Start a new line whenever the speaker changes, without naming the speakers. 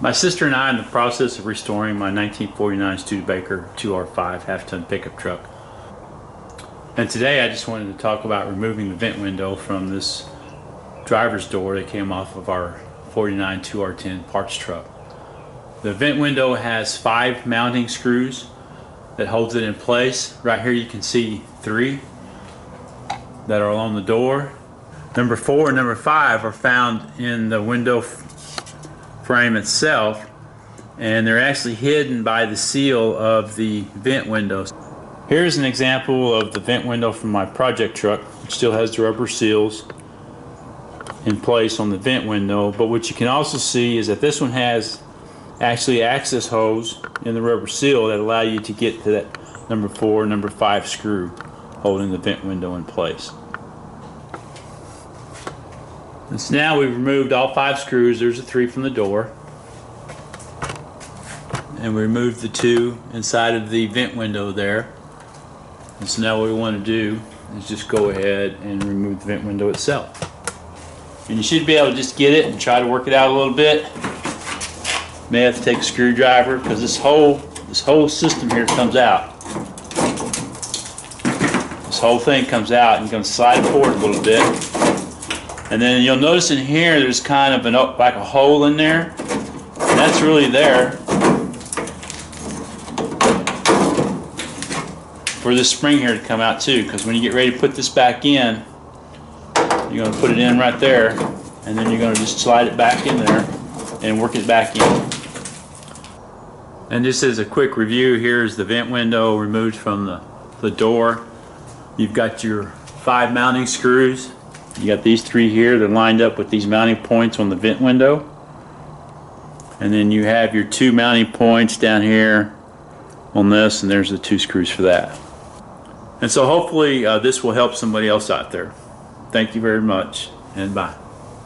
My sister and I are in the process of restoring my 1949 Studebaker 2R5 half-ton pickup truck. And today I just wanted to talk about removing the vent window from this driver's door that came off of our 49 2R10 parts truck. The vent window has 5 mounting screws that holds it in place. Right here you can see 3 that are along the door. Number 4 and number 5 are found in the window frame itself, and they're actually hidden by the seal of the vent windows. Here's an example of the vent window from my project truck. It still has the rubber seals in place on the vent window, but what you can also see is that this one has actually access holes in the rubber seal that allow you to get to that number 4, number 5 screw holding the vent window in place. And so now we've removed all 5 screws. There's the 3 from the door, and we removed the 2 inside of the vent window there. And so now what we want to do is just go ahead and remove the vent window itself. And you should be able to just get it and try to work it out a little bit. May have to take a screwdriver because this whole system here comes out. This whole thing comes out, and you're going to slide it forward a little bit. And then you'll notice in here there's kind of like a hole in there, and that's really there for this spring here to come out too, because when you get ready to put this back in, you're going to put it in right there, and then you're going to just slide it back in there and work it back in. And just as a quick review, here's the vent window removed from the door. You've got your 5 mounting screws. You got these 3 here that are lined up with these mounting points on the vent window. And then you have your 2 mounting points down here on this, and there's the 2 screws for that. And so hopefully this will help somebody else out there. Thank you very much, and bye.